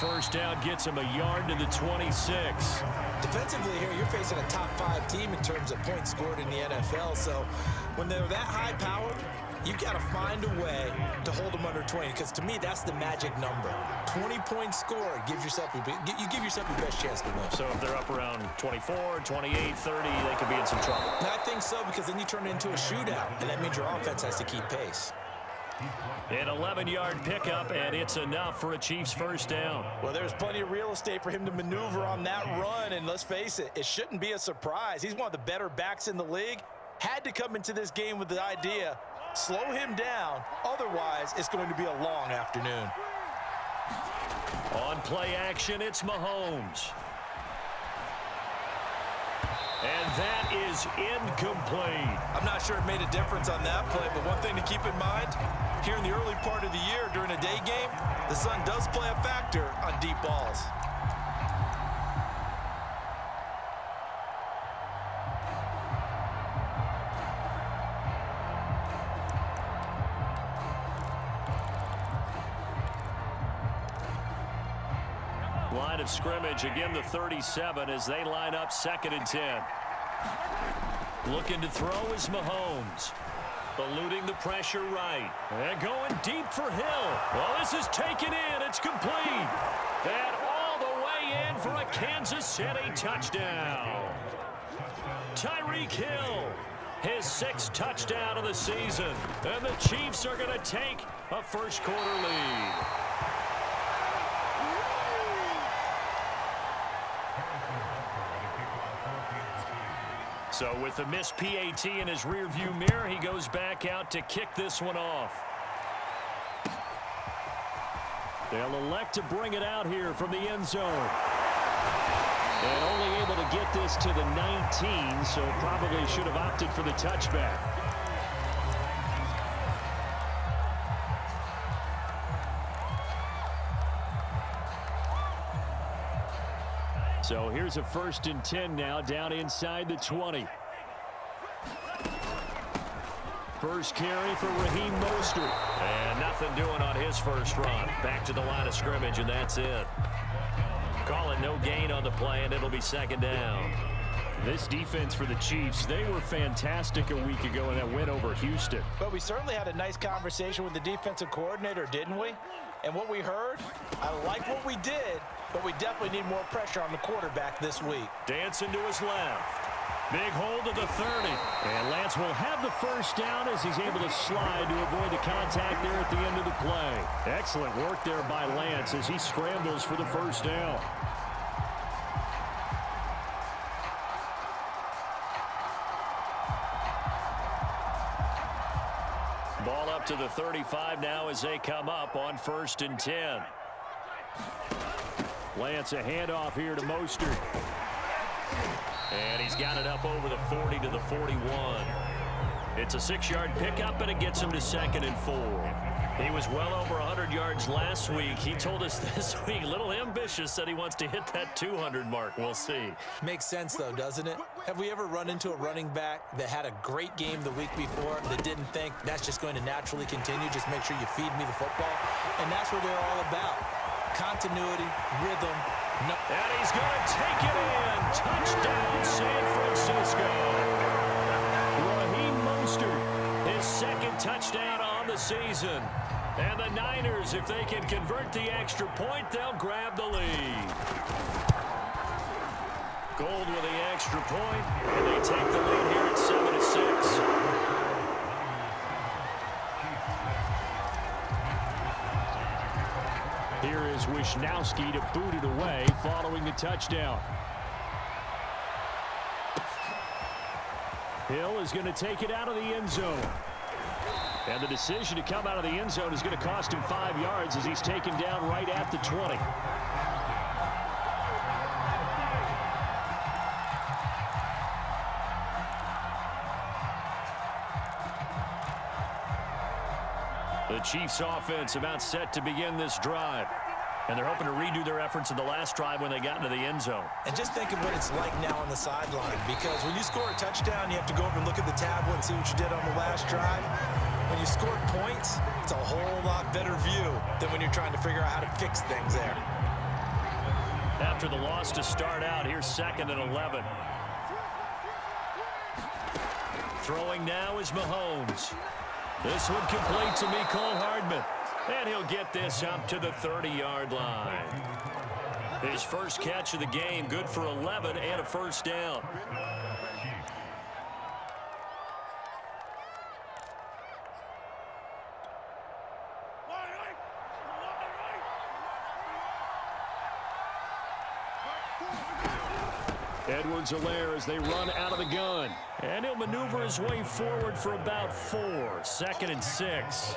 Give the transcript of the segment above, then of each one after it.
first down gets him a yard to the 26. Defensively here, you're facing a top 5 team in terms of points scored in the NFL. So when they're that high-powered, you've got to find a way to hold them under 20, because to me, that's the magic number. 20 points scored gives yourself you give yourself your best chance to win. So if they're up around 24, 28, 30, they could be in some trouble. I think so, because then you turn it into a shootout, and that means your offense has to keep pace. An 11-yard pickup, and it's enough for a Chiefs first down. Well, there's plenty of real estate for him to maneuver on that run, and let's face it, it shouldn't be a surprise. He's one of the better backs in the league. Had to come into this game with the idea, slow him down, otherwise it's going to be a long afternoon. On play action, it's Mahomes. And that is incomplete. I'm not sure it made a difference on that play, but one thing to keep in mind, here in the early part of the year during a day game, the sun does play a factor on deep balls. Line of scrimmage, again the 37 as they line up 2nd and 10. Looking to throw is Mahomes. Eluding the pressure right. And going deep for Hill. Well, this is taken in. It's complete. And all the way in for a Kansas City touchdown. Tyreek Hill, his 6th touchdown of the season. And the Chiefs are going to take a first-quarter lead. So with the missed PAT in his rearview mirror, he goes back out to kick this one off. They'll elect to bring it out here from the end zone. And only able to get this to the 19, so probably should have opted for the touchback. So here's a 1st and 10 now, down inside the 20. First carry for Raheem Mostert. And nothing doing on his first run. Back to the line of scrimmage, and that's it. Call it no gain on the play, and it'll be 2nd down. This defense for the Chiefs, they were fantastic a week ago in that win over Houston. But we certainly had a nice conversation with the defensive coordinator, didn't we? And what we heard, I like what we did, but we definitely need more pressure on the quarterback this week. Dancing to his left. Big hold of the 30. And Lance will have the first down as he's able to slide to avoid the contact there at the end of the play. Excellent work there by Lance as he scrambles for the first down. Ball up to the 35 now as they come up on 1st and 10. Lance, a handoff here to Mostert. And he's got it up over the 40 to the 41. It's a 6-yard pickup, and it gets him to 2nd and 4. He was well over 100 yards last week. He told us this week, a little ambitious, said he wants to hit that 200 mark. We'll see. Makes sense, though, doesn't it? Have we ever run into a running back that had a great game the week before that didn't think that's just going to naturally continue? Just make sure you feed me the football. And that's what they're all about. Continuity, rhythm. No. And he's going to take it in. Touchdown, San Francisco. Raheem Mostert, his 2nd touchdown on the season. And the Niners, if they can convert the extra point, they'll grab the lead. Gold with the extra point, and they take the lead here at 7-6. Here is Wisnowski to boot it away following the touchdown. Hill is going to take it out of the end zone. And the decision to come out of the end zone is going to cost him 5 yards as he's taken down right at the 20. The Chiefs offense about set to begin this drive. And they're hoping to redo their efforts in the last drive when they got into the end zone. And just think of what it's like now on the sideline, because when you score a touchdown, you have to go over and look at the tablet and see what you did on the last drive. When you scored points, it's a whole lot better view than when you're trying to figure out how to fix things there. After the loss to start out, here's 2nd and 11. Throwing now is Mahomes. This one complete to Mecole Hardman. And he'll get this up to the 30-yard line. His first catch of the game, good for 11 and a first down. Edwards-Helaire as they run out of the gun. And he'll maneuver his way forward for about 4. 2nd and 6.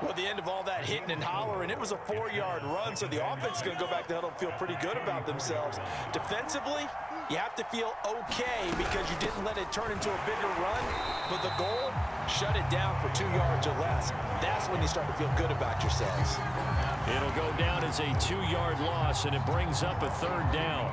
Well, the end of all that hitting and hollering, it was a 4-yard run, so the offense is going to go back to huddle and feel pretty good about themselves. Defensively, you have to feel okay because you didn't let it turn into a bigger run. But the goal, shut it down for 2 yards or less. That's when you start to feel good about yourselves. It'll go down as a 2-yard loss, and it brings up a 3rd down.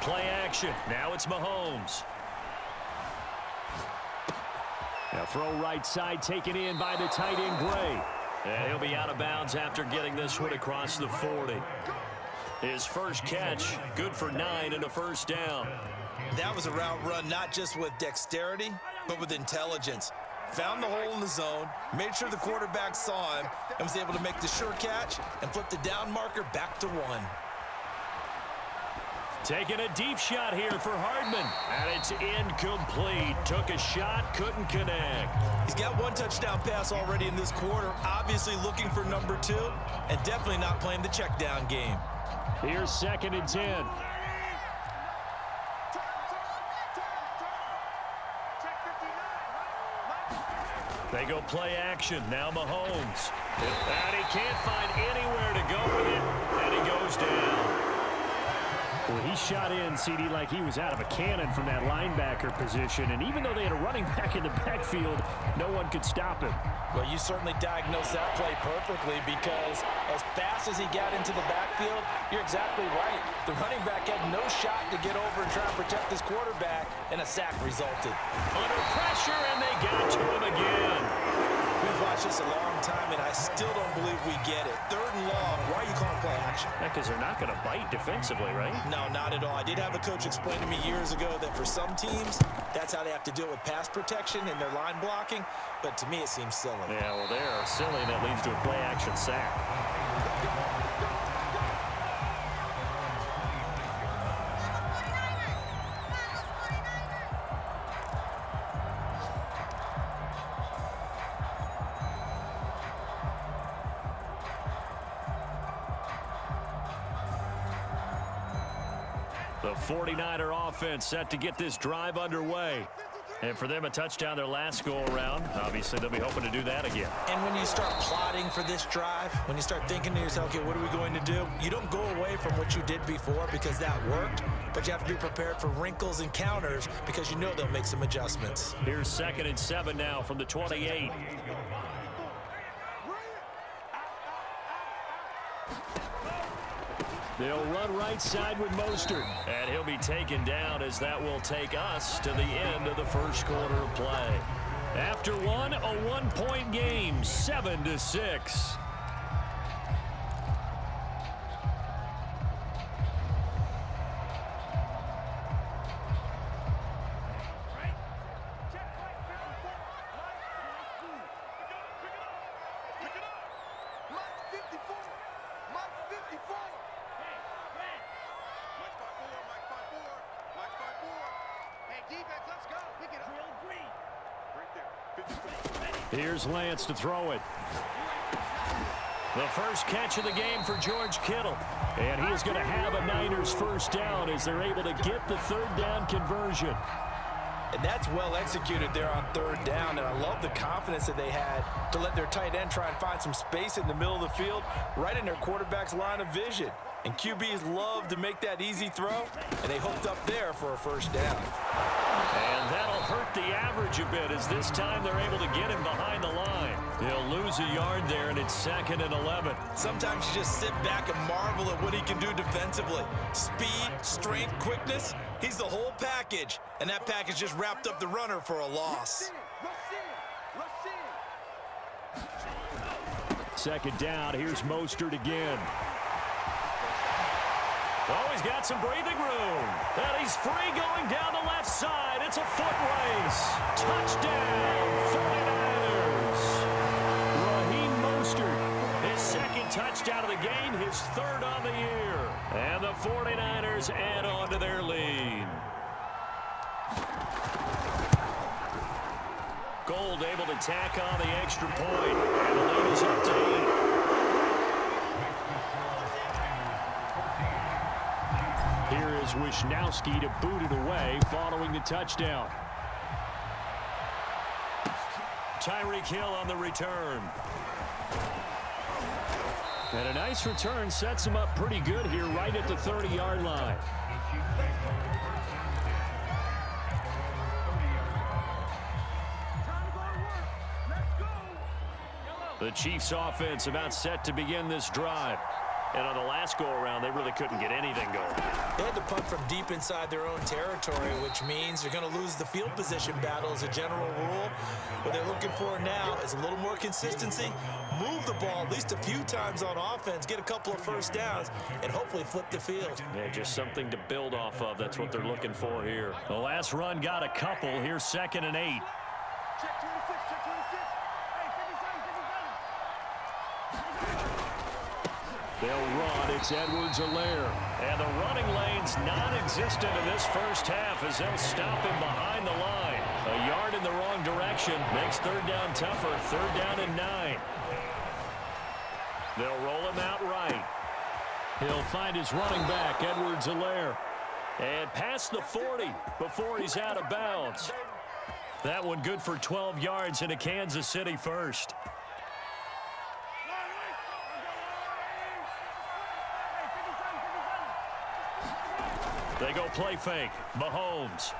Play action. Now it's Mahomes. Now throw right side taken in by the tight end Gray. And he'll be out of bounds after getting this one across the 40. His first catch, good for 9 and a first down. That was a route run not just with dexterity, but with intelligence. Found the hole in the zone, made sure the quarterback saw him, and was able to make the sure catch and flip the down marker back to 1. Taking a deep shot here for Hardman. And it's incomplete. Took a shot, couldn't connect. He's got 1 touchdown pass already in this quarter. Obviously looking for number 2. And definitely not playing the check down game. Here's 2nd and 10. They go play action. Now Mahomes. And he can't find anywhere to go with it. And he goes down. Well, he shot in, CD, like he was out of a cannon from that linebacker position. And even though they had a running back in the backfield, no one could stop him. Well, you certainly diagnosed that play perfectly because as fast as he got into the backfield, you're exactly right. The running back had no shot to get over and try and protect his quarterback, and a sack resulted. Under pressure, and they got to him again. We've watched this a long time, and I still don't believe we get it. 3rd and long. Why are you calling play action? Because they're not going to bite defensively, right? No, not at all. I did have a coach explain to me years ago that for some teams, that's how they have to deal with pass protection and their line blocking. But to me, it seems silly. Yeah, well, they're silly, and that leads to a play action sack. The 49er offense set to get this drive underway. And for them, a touchdown their last go-around. Obviously, they'll be hoping to do that again. And when you start plotting for this drive, when you start thinking to yourself, okay, what are we going to do? You don't go away from what you did before because that worked, but you have to be prepared for wrinkles and counters because you know they'll make some adjustments. Here's 2nd and 7 now from the 28. They'll run right side with Mostert. And he'll be taken down as that will take us to the end of the first quarter of play. After one, a 1-point game, 7-6. Here's Lance to throw it. The first catch of the game for George Kittle. And he is going to have a Niners first down as they're able to get the 3rd down conversion. And that's well executed there on 3rd down. And I love the confidence that they had to let their tight end try and find some space in the middle of the field, right in their quarterback's line of vision. And QBs love to make that easy throw, and they hooked up there for a first down. And that'll hurt the average a bit as this time they're able to get him behind the line. He'll lose a yard there, and it's 2nd and 11. Sometimes you just sit back and marvel at what he can do defensively. Speed, strength, quickness, he's the whole package. And that package just wrapped up the runner for a loss. Second down, here's Mostert again. Oh, he's got some breathing room. And he's free going down the left side. It's a foot race. Touchdown, 49ers. Raheem Mostert, his second touchdown of the game, his 3rd on the year. And the 49ers add on to their lead. Gold able to tack on the extra point. And the lead is up to 8. Here is Wisnowski to boot it away following the touchdown. Tyreek Hill on the return. And a nice return sets him up pretty good here right at the 30-yard line. The Chiefs offense about set to begin this drive. And on the last go-around, they really couldn't get anything going. They had to punt from deep inside their own territory, which means they're going to lose the field position battle as a general rule. What they're looking for now is a little more consistency, move the ball at least a few times on offense, get a couple of first downs, and hopefully flip the field. Yeah, just something to build off of. That's what they're looking for here. The last run got a couple. Here's 2nd and 8. Check 26, check 26. Hey, 57. They'll run. It's Edwards-Helaire. And the running lane's non-existent in this first half as they'll stop him behind the line. A yard in the wrong direction makes 3rd down tougher. 3rd down and 9. They'll roll him out right. He'll find his running back, Edwards-Helaire. And past the 40 before he's out of bounds. That one good for 12 yards in a Kansas City first. They go play fake. Mahomes.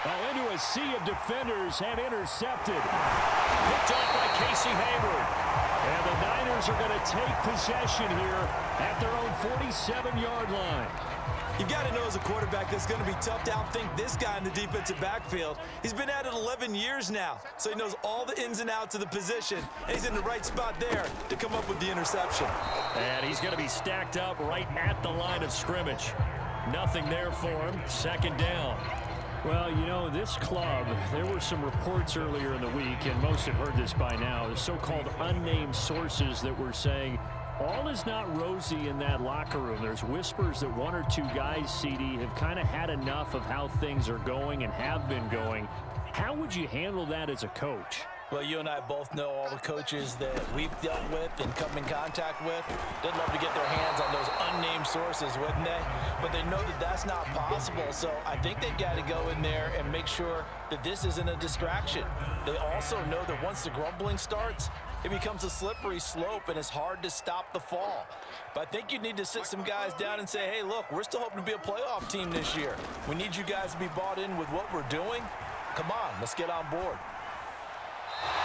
Oh, into a sea of defenders and intercepted. Picked off by Casey Hayward. And the Niners are going to take possession here at their own 47-yard line. You've got to know as a quarterback that's going to be tough to outthink this guy in the defensive backfield. He's been at it 11 years now, so he knows all the ins and outs of the position, and he's in the right spot there to come up with the interception. And he's going to be stacked up right at the line of scrimmage. Nothing there for him. 2nd down. Well, you know, this club, there were some reports earlier in the week, and most have heard this by now, the so-called unnamed sources that were saying all is not rosy in that locker room. There's whispers that 1 or 2 guys, CD, have kind of had enough of how things are going and have been going. How would you handle that as a coach? Well, you and I both know all the coaches that we've dealt with and come in contact with. They'd love to get their hands on those unnamed sources, wouldn't they? But they know that that's not possible, so I think they've got to go in there and make sure that this isn't a distraction. They also know that once the grumbling starts, it becomes a slippery slope, and it's hard to stop the fall. But I think you need to sit some guys down and say, hey, look, we're still hoping to be a playoff team this year. We need you guys to be bought in with what we're doing. Come on, let's get on board.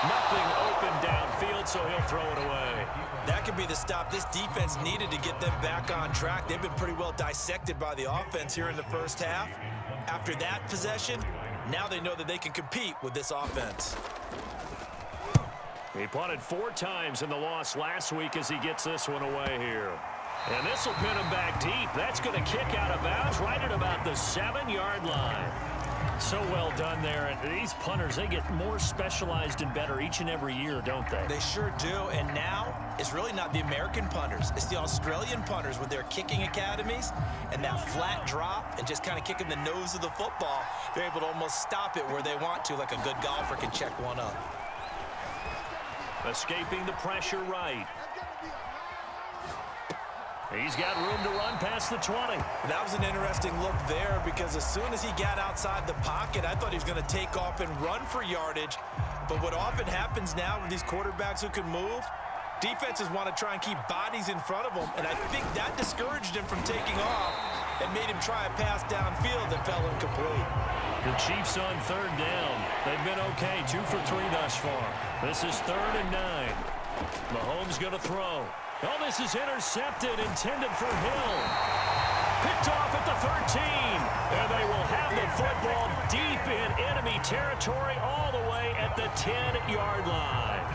Nothing open downfield, so he'll throw it away. That could be the stop this defense needed to get them back on track. They've been pretty well dissected by the offense here in the first half. After that possession, now they know that they can compete with this offense. He punted 4 times in the loss last week as he gets this one away here. And this will pin him back deep. That's going to kick out of bounds right at about the 7-yard line. So well done there. And these punters, they get more specialized and better each and every year, don't they? They sure do. And now it's really not the American punters. It's the Australian punters with their kicking academies and that flat drop and just kind of kicking the nose of the football. They're able to almost stop it where they want to, like a good golfer can check one up. Escaping the pressure right. He's got room to run past the 20. That was an interesting look there because as soon as he got outside the pocket, I thought he was going to take off and run for yardage. But what often happens now with these quarterbacks who can move, defenses want to try and keep bodies in front of them, and I think that discouraged him from taking off. and made him try a pass downfield that fell incomplete. The Chiefs on third down. They've been okay, 2 for 3 thus far. This is 3rd and 9. Mahomes going to throw. Oh, this is intercepted, intended for Hill. Picked off at the 13. And they will have the football deep in enemy territory all the way at the 10-yard line.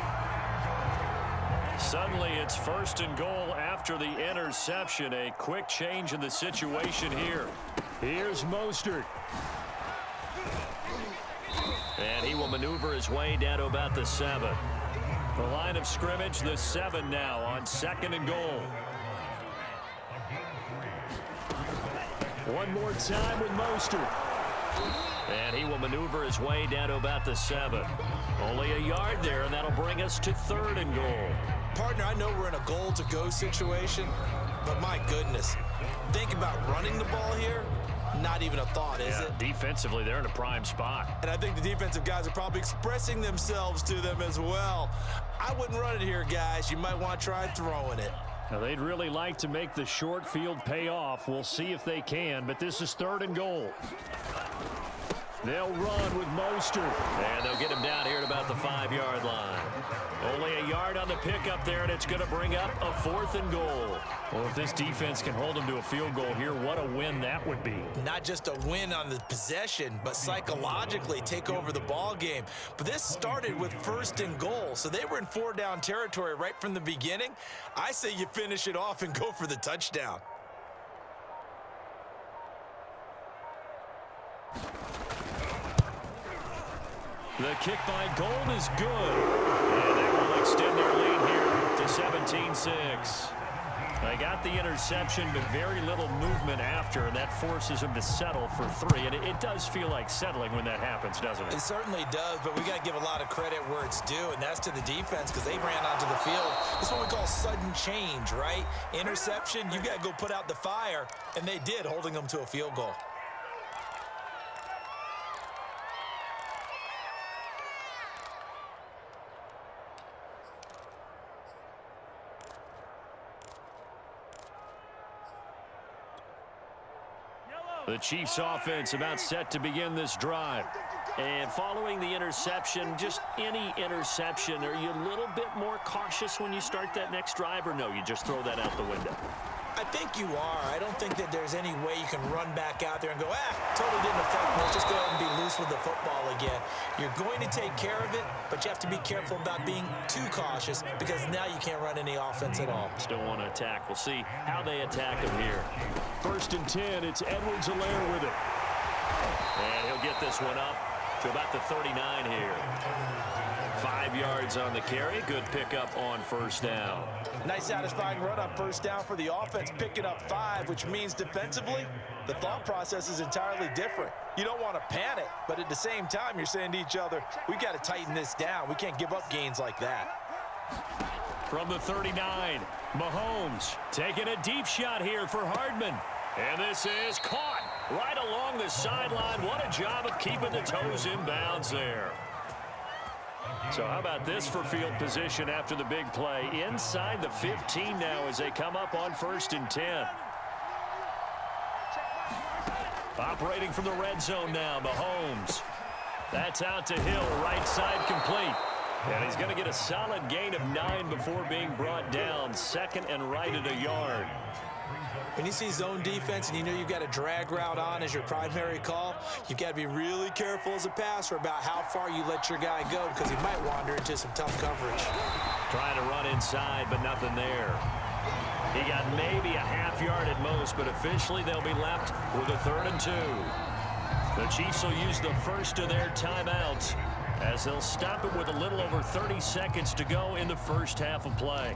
Suddenly, it's 1st and goal after the interception. A quick change in the situation here. Here's Mostert. And he will maneuver his way down to about the 7. The line of scrimmage, the 7 now on 2nd and goal. One more time with Mostert. And he will maneuver his way down to about the 7. Only a yard there, and that'll bring us to 3rd and goal. Partner, I know we're in a goal-to-go situation, but my goodness, think about running the ball here. Not even a thought, is it? Defensively, they're in a prime spot. And I think the defensive guys are probably expressing themselves to them as well. I wouldn't run it here, guys. You might want to try throwing it. Now, they'd really like to make the short field pay off. We'll see if they can, but this is 3rd and goal. They'll run with Mostert. And they'll get him down here at about the 5-yard line. Only a yard on the pickup there, and it's going to bring up a 4th and goal. Well, if this defense can hold them to a field goal here, what a win that would be. Not just a win on the possession, but psychologically take over the ball game. But this started with 1st and goal, so they were in 4-down territory right from the beginning. I say you finish it off and go for the touchdown. The kick by Gold is good. And they will extend their lead here to 17-6. They got the interception, but very little movement after, and that forces them to settle for 3. And it does feel like settling when that happens, doesn't it? It certainly does, but we got to give a lot of credit where it's due, and that's to the defense because they ran onto the field. It's what we call sudden change, right? Interception, you got to go put out the fire, and they did, holding them to a field goal. The Chiefs offense about set to begin this drive. And following the interception, just any interception, are you a little bit more cautious when you start that next drive, or no, you just throw that out the window? I think you are. I don't think that there's any way you can run back out there and go, totally didn't affect me. Let's just go ahead and be loose with the football again. You're going to take care of it, but you have to be careful about being too cautious because now you can't run any offense at all. Still want to attack. We'll see how they attack him here. 1st and 10, it's Edwards-Helaire with it. And he'll get this one up to about the 39 here. 5 yards on the carry. Good pickup on 1st down. Nice satisfying run on 1st down for the offense, picking up 5, which means defensively, the thought process is entirely different. You don't want to panic, but at the same time, you're saying to each other, we've got to tighten this down. We can't give up gains like that. From the 39, Mahomes taking a deep shot here for Hardman. And this is caught right along the sideline. What a job of keeping the toes in bounds there. So how about this for field position after the big play? Inside the 15 now as they come up on 1st and 10. Operating from the red zone now, Mahomes. That's out to Hill, right side complete. And he's going to get a solid gain of 9 before being brought down. 2nd and right at a yard. When you see zone defense and you know you've got a drag route on as your primary call, you've got to be really careful as a passer about how far you let your guy go because he might wander into some tough coverage. Trying to run inside, but nothing there. He got maybe a half yard at most, but officially they'll be left with a 3rd and 2. The Chiefs will use the first of their timeouts as they'll stop it with a little over 30 seconds to go in the first half of play.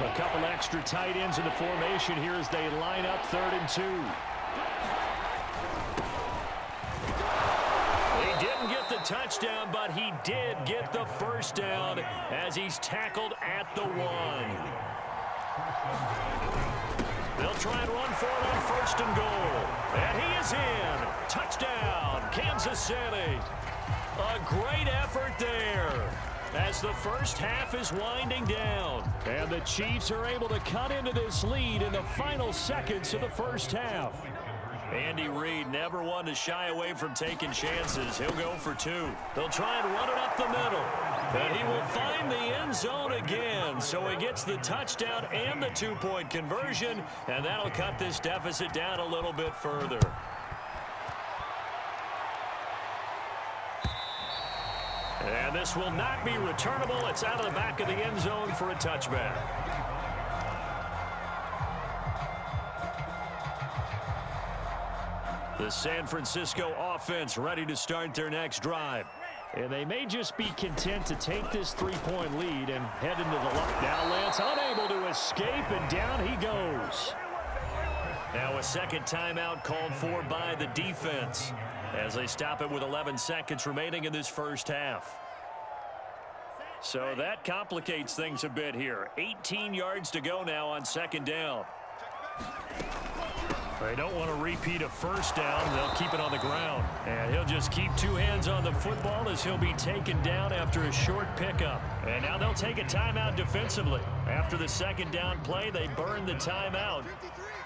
A couple extra tight ends in the formation here as they line up 3rd and 2. He didn't get the touchdown, but he did get the 1st down as he's tackled at the 1. They'll try and run for it on 1st and goal. And he is in. Touchdown, Kansas City. A great effort there as the first half is winding down. And the Chiefs are able to cut into this lead in the final seconds of the first half. Andy Reid never one to shy away from taking chances. He'll go for two. They'll try and run it up the middle. But he will find the end zone again. So he gets the touchdown and the two-point conversion. And that'll cut this deficit down a little bit further. And this will not be returnable. It's out of the back of the end zone for a touchback. The San Francisco offense ready to start their next drive. And they may just be content to take this three-point lead and head into the lock. Now Lance unable to escape, and down he goes. Now a second timeout called for by the defense as they stop it with 11 seconds remaining in this first half. So that complicates things a bit here. 18 yards to go now on second down. They don't want to repeat a first down. They'll keep it on the ground. And he'll just keep two hands on the football as he'll be taken down after a short pickup. And now they'll take a timeout defensively. After the second down play, they burn the timeout,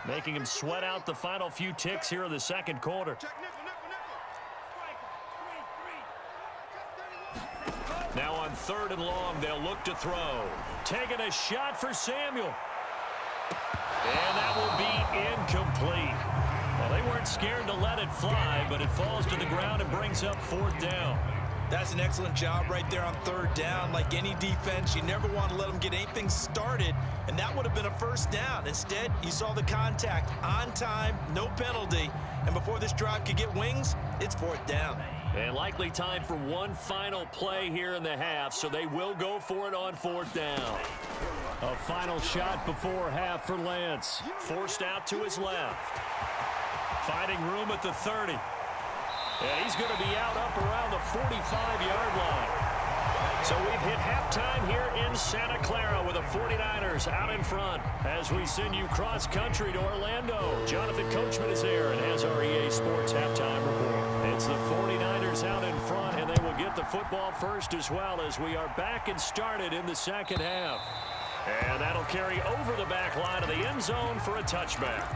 making him sweat out the final few ticks here in the second quarter. Now on third and long, they'll look to throw. Taking a shot for Samuel. And that will be incomplete. Well, they weren't scared to let it fly, but it falls to the ground and brings up fourth down. That's an excellent job right there on third down. Like any defense, you never want to let them get anything started, and that would have been a first down. Instead, you saw the contact on time, no penalty, and before this drive could get wings, it's fourth down. And likely time for one final play here in the half, so they will go for it on fourth down. A final shot before half for Lance. Forced out to his left. Finding room at the 30. And he's going to be out up around the 45-yard line. So we've hit halftime here in Santa Clara with the 49ers out in front as we send you cross-country to Orlando. Jonathan Coachman is there and has our EA Sports halftime report. It's the 49ers out in front, and they will get the football first as well as we are back and started in the second half. And that'll carry over the back line of the end zone for a touchback.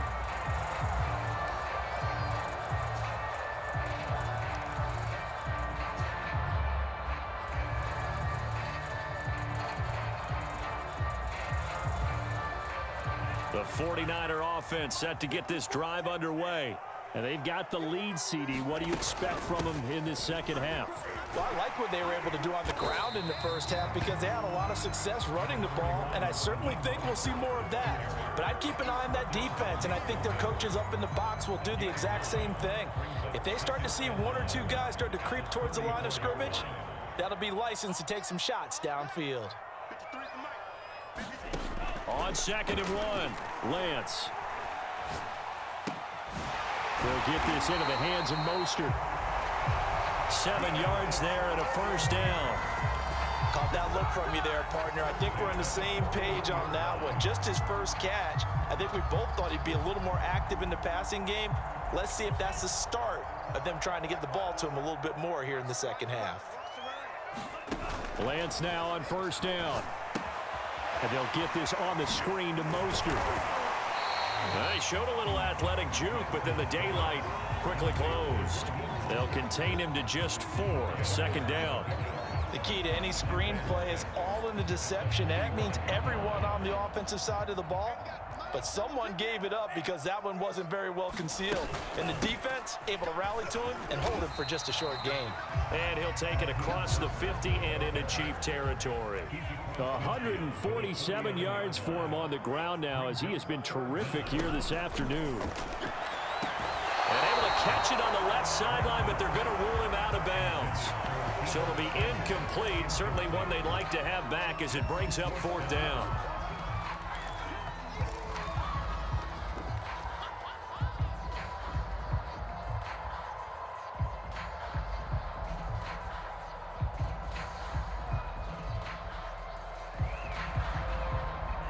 The 49er offense set to get this drive underway. And they've got the lead, CD. What do you expect from them in this second half? Well, I like what they were able to do on the ground in the first half because they had a lot of success running the ball, and I certainly think we'll see more of that. But I'd keep an eye on that defense, and I think their coaches up in the box will do the exact same thing. If they start to see one or two guys start to creep towards the line of scrimmage, that'll be licensed to take some shots downfield. On second and one, Lance. They'll get this into the hands of Mostert. 7 yards there and a first down. Caught that look from you there, partner. I think we're on the same page on that one. Just his first catch. I think we both thought he'd be a little more active in the passing game. Let's see if that's the start of them trying to get the ball to him a little bit more here in the second half. Lance now on first down. And they'll get this on the screen to Mostert. They showed a little athletic juke, but then the daylight quickly closed. They'll contain him to just 4. Second down. The key to any screen play is all in the deception. That means everyone on the offensive side of the ball, but someone gave it up because that one wasn't very well concealed. And the defense able to rally to him and hold him for just a short gain. And he'll take it across the 50 and into Chief territory. 147 yards for him on the ground now as he has been terrific here this afternoon. And able to catch it on the left sideline, but they're going to rule him out of bounds. So it'll be incomplete. Certainly one they'd like to have back as it brings up fourth down.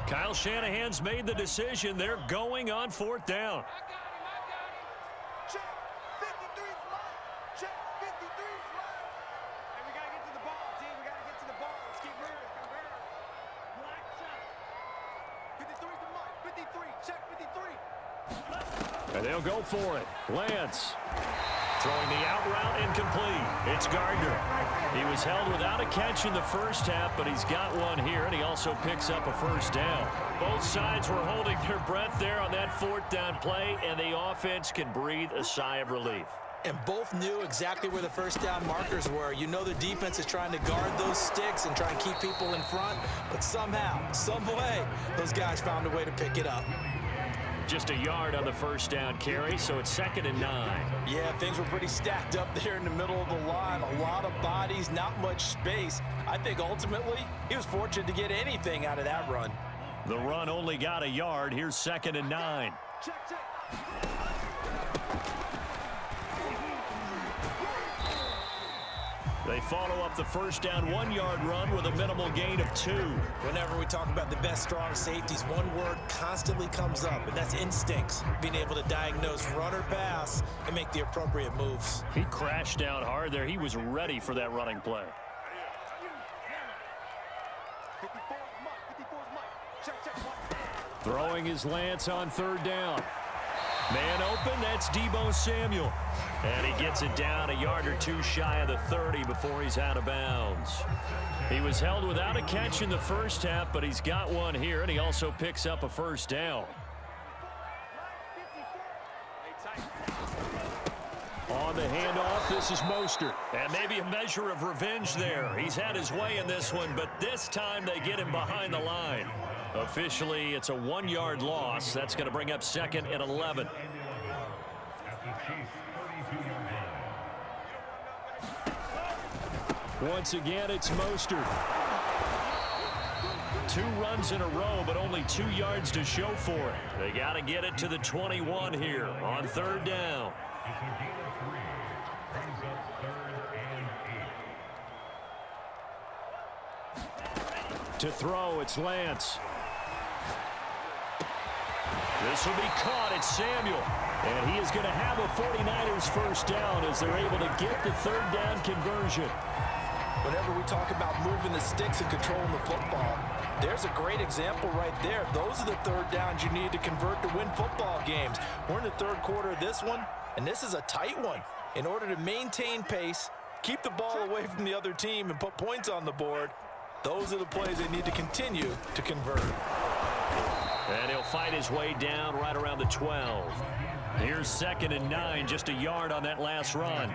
Kyle Shanahan's made the decision. They're going on fourth down. Check 53 flag. Check 53 flag. 53. Check 53. And they'll go for it. Lance throwing the out route incomplete. It's Gardner. He was held without a catch in the first half, but he's got one here, and he also picks up a first down. Both sides were holding their breath there on that fourth down play, and the offense can breathe a sigh of relief. And both knew exactly where the first down markers were. You know the defense is trying to guard those sticks and try and keep people in front, but somehow, some way, those guys found a way to pick it up. Just a yard on the first down carry, so it's 2nd and 9. Yeah, things were pretty stacked up there in the middle of the line. A lot of bodies, not much space. I think ultimately he was fortunate to get anything out of that run. The run only got a yard. Here's 2nd and 9. Check. They follow up the first down 1-yard run with a minimal gain of 2. Whenever we talk about the best strong safeties, one word constantly comes up, and that's instincts. Being able to diagnose run or pass and make the appropriate moves. He crashed down hard there. He was ready for that running play. 54 is Mike. Check. Throwing his Lance on 3rd down. Man open, that's Deebo Samuel. And he gets it down a yard or 2 shy of the 30 before he's out of bounds. He was held without a catch in the first half, but he's got one here, and he also picks up a first down. On the handoff, this is Mostert. And maybe a measure of revenge there. He's had his way in this one, but this time they get him behind the line. Officially, it's a 1-yard loss. That's going to bring up 2nd and 11. Once again, it's Mostert. 2 runs in a row, but only 2 yards to show for it. They got to get it to the 21 here on 3rd down. To throw, it's Lance. This will be caught. It's Samuel. And he is going to have a 49ers first down as they're able to get the 3rd down conversion. Whenever we talk about moving the sticks and controlling the football, there's a great example right there. Those are the 3rd downs you need to convert to win football games. We're in the 3rd quarter of this one, and this is a tight one. In order to maintain pace, keep the ball away from the other team, and put points on the board, those are the plays they need to continue to convert. And he'll fight his way down right around the 12. Here's 2nd and 9, just a yard on that last run.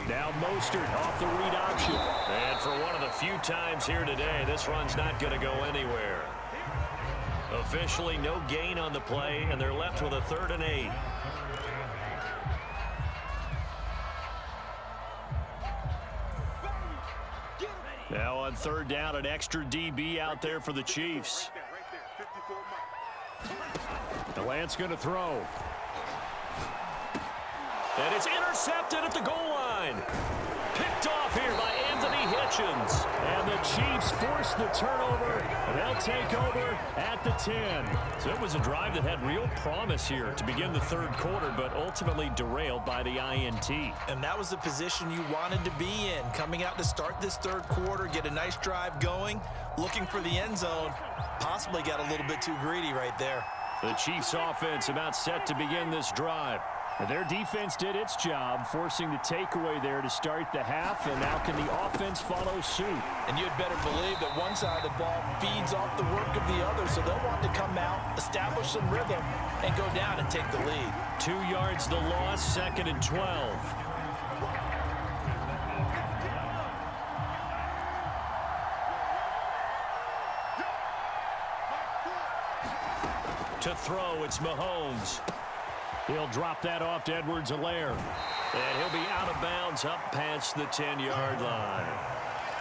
Now Mostert off the read option. And for one of the few times here today, this run's not going to go anywhere. Officially no gain on the play, and they're left with a 3rd and 8. Now on 3rd down, an extra DB out there for the Chiefs. The Lance going to throw. And it's intercepted at the goal line. Picked off here by Anthony Hitchens. And the Chiefs force the turnover, and they'll take over at the 10. So it was a drive that had real promise here to begin the 3rd quarter, but ultimately derailed by the INT. And that was the position you wanted to be in. Coming out to start this 3rd quarter, get a nice drive going, looking for the end zone. Possibly got a little bit too greedy right there. The Chiefs offense about set to begin this drive. And their defense did its job, forcing the takeaway there to start the half, and now can the offense follow suit? And you'd better believe that one side of the ball feeds off the work of the other, so they'll want to come out, establish some rhythm, and go down and take the lead. 2 yards the loss, 2nd and 12. To throw, it's Mahomes. He'll drop that off to Edwards-Helaire. And he'll be out of bounds up past the 10-yard line.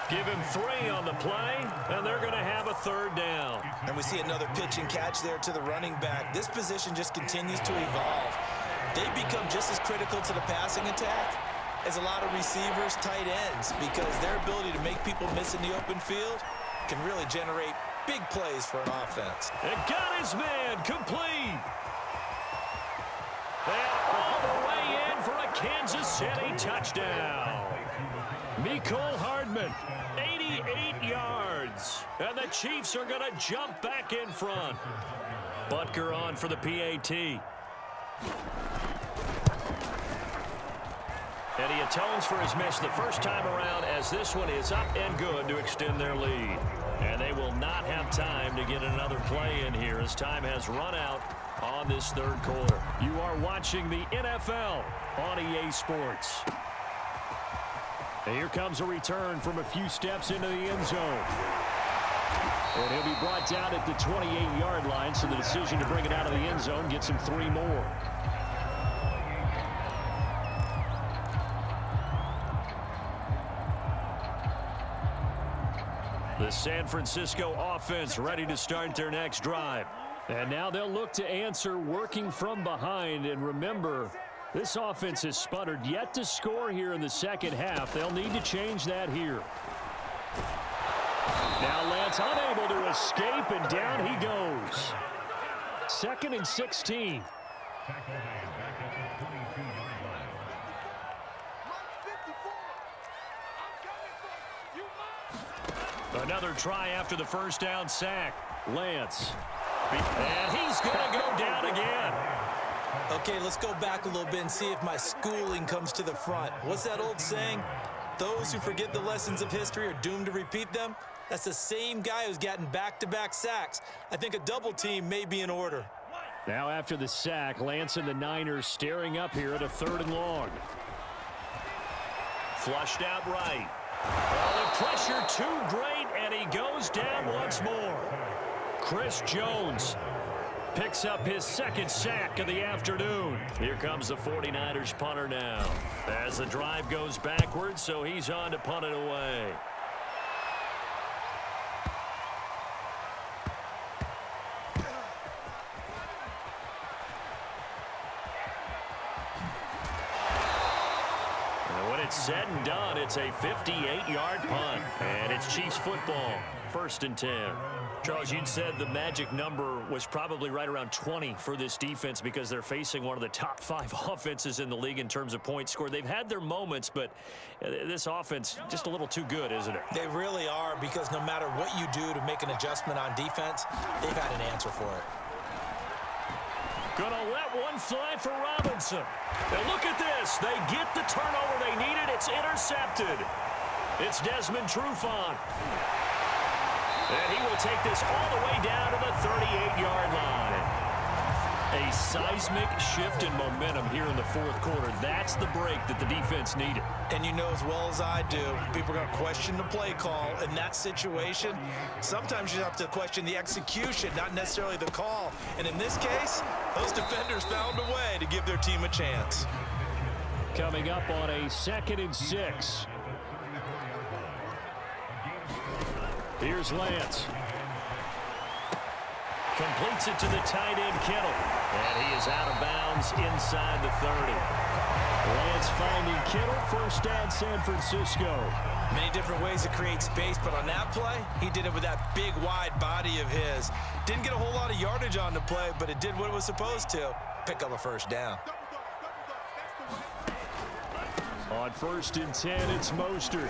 Give him 3 on the play, and they're going to have a 3rd down. And we see another pitch and catch there to the running back. This position just continues to evolve. They become just as critical to the passing attack as a lot of receivers, tight ends, because their ability to make people miss in the open field can really generate big plays for an offense. And got his man complete. And all the way in for a Kansas City touchdown. Mecole Hardman, 88 yards. And the Chiefs are going to jump back in front. Butker on for the PAT. And he atones for his miss the first time around, as this one is up and good to extend their lead. And they will not have time to get another play in here as time has run out on this third quarter. You are watching the NFL on EA Sports. And here comes a return from a few steps into the end zone. And he'll be brought down at the 28-yard line, so the decision to bring it out of the end zone gets him 3 more. The San Francisco offense ready to start their next drive. And now they'll look to answer working from behind. And remember, this offense has sputtered yet to score here in the second half. They'll need to change that here. Now Lance unable to escape, and down he goes. 2nd and 16. Another try after the first down sack. Lance. And he's going to go down again. Okay, let's go back a little bit and see if my schooling comes to the front. What's that old saying? Those who forget the lessons of history are doomed to repeat them. That's the same guy who's gotten back-to-back sacks. I think a double team may be in order. Now after the sack, Lance and the Niners staring up here at a 3rd and long. Flushed out right. Oh, the pressure too great, and he goes down once more. Chris Jones picks up his 2nd sack of the afternoon. Here comes the 49ers punter now. As the drive goes backwards, so he's on to punt it away. Said and done, it's a 58-yard punt, and it's Chiefs football, 1st and 10. Charles, you'd said the magic number was probably right around 20 for this defense because they're facing one of the top 5 offenses in the league in terms of points scored. They've had their moments, but this offense just a little too good, isn't it? They really are, because no matter what you do to make an adjustment on defense, they've had an answer for it. Gonna let one fly for Robinson. And look at this. They get the turnover they needed. It's intercepted. It's Desmond Trufant. And he will take this all the way down to the 38-yard line. A seismic shift in momentum here in the 4th quarter. That's the break that the defense needed. And you know as well as I do, people are going to question the play call in that situation. Sometimes you have to question the execution, not necessarily the call. And in this case, those defenders found a way to give their team a chance. Coming up on a 2nd and 6. Here's Lance. Completes it to the tight end, Kittle. And he is out of bounds inside the 30. Lance finding Kittle, 1st down San Francisco. Many different ways to create space, but on that play, he did it with that big, wide body of his. Didn't get a whole lot of yardage on the play, but it did what it was supposed to. Pick up a 1st down. On 1st and 10, it's Mostert.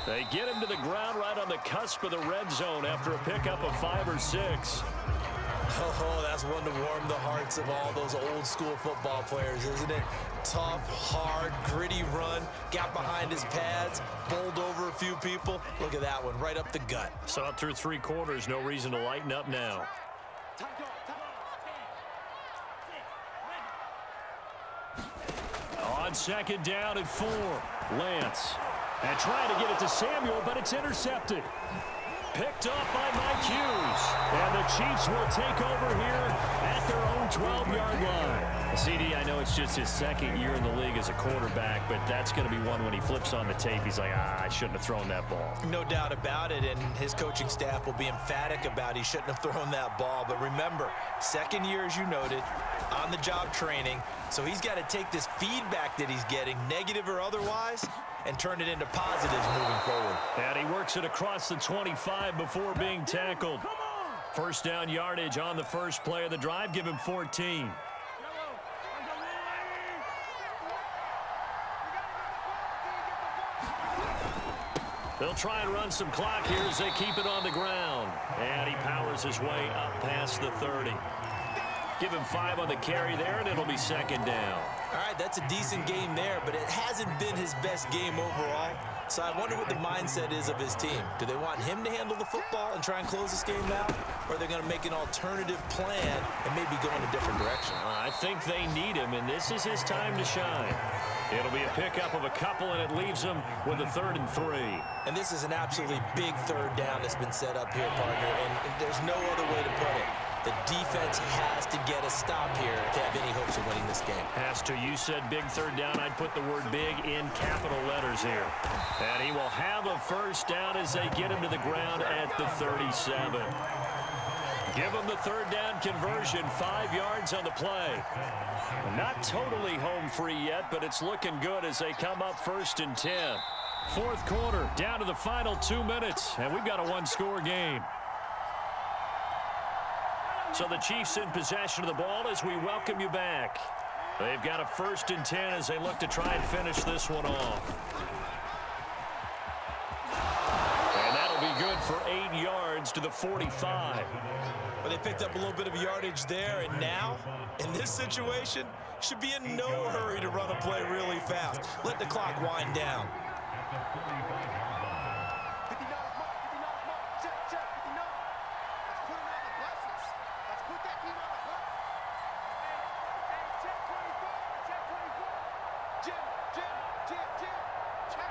They get him to the ground right on the cusp of the red zone after a pickup of 5 or 6. Oh, that's one to warm the hearts of all those old school football players, isn't it? Tough, hard, gritty run, got behind his pads, bowled over a few people. Look at that one, right up the gut. So through 3 quarters, no reason to lighten up now. On 2nd down and 4, Lance. And trying to get it to Samuel, but it's intercepted. Picked up by Mike Hughes. And the Chiefs will take over here at their own 12-yard line. CD, I know it's just his 2nd year in the league as a quarterback, but that's going to be one when he flips on the tape, he's like, I shouldn't have thrown that ball. No doubt about it, and his coaching staff will be emphatic about he shouldn't have thrown that ball. But remember, 2nd year, as you noted, on-the-job training, so he's got to take this feedback that he's getting, negative or otherwise, and turn it into positives moving forward. And he works it across the 25 before being tackled. 1st down yardage on the first play of the drive. Give him 14. They'll try and run some clock here as they keep it on the ground. And he powers his way up past the 30. Give him 5 on the carry there, and it'll be second down. All right, that's a decent game there, but it hasn't been his best game overall. So I wonder what the mindset is of his team. Do they want him to handle the football and try and close this game out? Or are they going to make an alternative plan and maybe go in a different direction? I think they need him, and this is his time to shine. It'll be a pickup of a couple, and it leaves him with a 3rd and 3. And this is an absolutely big 3rd down that's been set up here, partner, and there's no other way to put it. The defense has to get a stop here to have any hopes of winning this game. Has to. You said big 3rd down. I'd put the word big in capital letters here. And he will have a 1st down as they get him to the ground at the 37. Give him the 3rd down conversion, 5 yards on the play. Not totally home free yet, but it's looking good as they come up 1st and 10. 4th quarter, down to the final 2 minutes, and we've got a 1-score game. So the Chiefs in possession of the ball as we welcome you back. They've got a 1st and 10 as they look to try and finish this one off. And that'll be good for 8 yards to the 45. Well, they picked up a little bit of yardage there, and now, in this situation, should be in no hurry to run a play really fast. Let the clock wind down. 59 mark, 59 mark. Check, check, 59. Let's put him on the buses. Let's put that team on the bus. Hey, check 24. Check 24. Jim, Jim, Jim, Jim. Check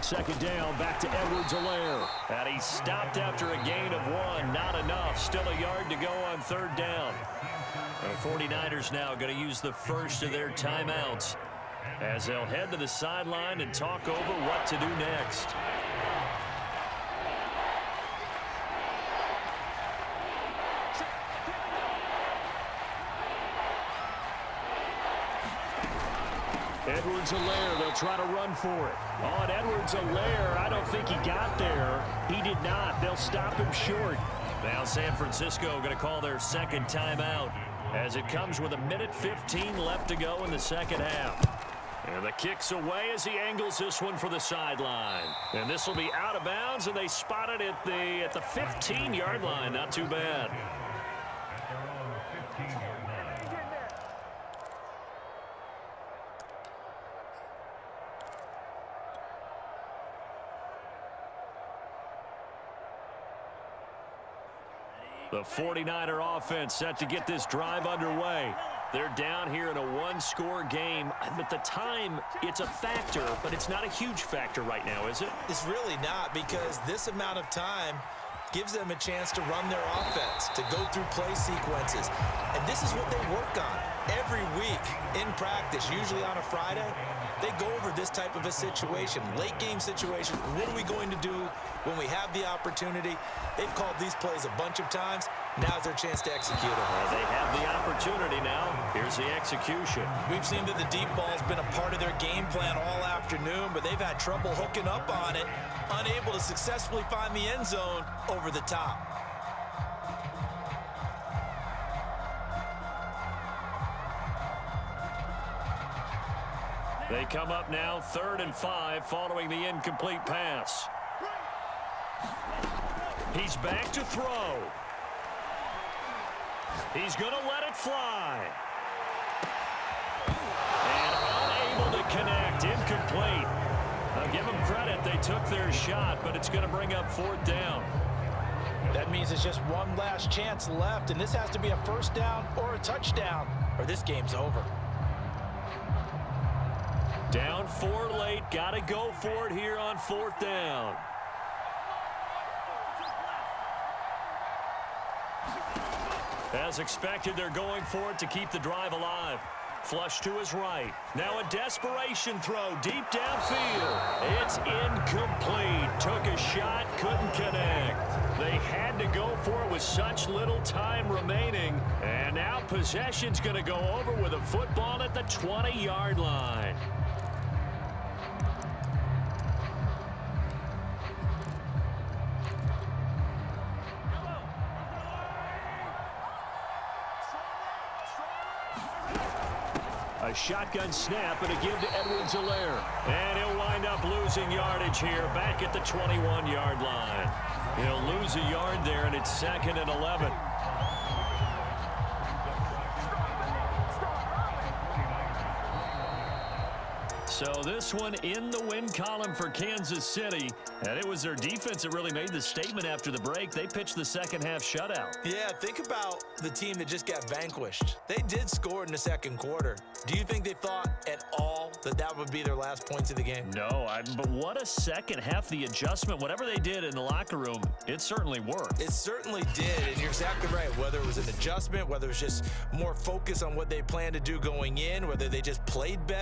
2nd down, back to Edwards-Helaire. And he stopped after a gain of 1. Not enough. Still a yard to go on 3rd down. The 49ers now going to use the first of their timeouts as they'll head to the sideline and talk over what to do next. Edwards-Helaire, they'll try to run for it. On Edwards-Helaire, I don't think he got there. He did not. They'll stop him short. Now San Francisco going to call their 2nd timeout as it comes with 1:15 left to go in the 2nd half. And the kick's away as he angles this one for the sideline. And this will be out of bounds, and they spot it at the 15-yard line. Not too bad. The 49er offense set to get this drive underway. They're down here in a 1-score game. At the time, it's a factor, but it's not a huge factor right now, is it? It's really not, because this amount of time gives them a chance to run their offense, to go through play sequences. And this is what they work on every week in practice, usually on a Friday. They go over this type of a situation, late game situation. What are we going to do when we have the opportunity? They've called these plays a bunch of times. Now's their chance to execute them. Well, they have the opportunity now. Here's the execution. We've seen that the deep ball's been a part of their game plan all afternoon, but they've had trouble hooking up on it, unable to successfully find the end zone over the top. They come up now 3rd and 5 following the incomplete pass. He's back to throw. He's going to let it fly. And unable to connect. Incomplete. I'll give them credit. They took their shot, but it's going to bring up 4th down. That means it's just one last chance left, and this has to be a 1st down or a touchdown, or this game's over. Down 4 late. Got to go for it here on 4th down. As expected, they're going for it to keep the drive alive. Flush to his right. Now a desperation throw deep downfield. It's incomplete. Took a shot, couldn't connect. They had to go for it with such little time remaining. And now possession's going to go over with a football at the 20-yard line. A A shotgun snap and a give to Edwards-Helaire. And he'll wind up losing yardage here back at the 21-yard line. He'll lose a yard there, and it's 2nd and 11. So this one in the win column for Kansas City. And it was their defense that really made the statement after the break. They pitched the second half shutout. Yeah, think about the team that just got vanquished. They did score in the second quarter. Do you think they thought at all that that would be their last points of the game? No, but what a second half. The adjustment, whatever they did in the locker room, it certainly worked. It certainly did, and you're exactly right. Whether it was an adjustment, whether it was just more focus on what they planned to do going in, whether they just played better.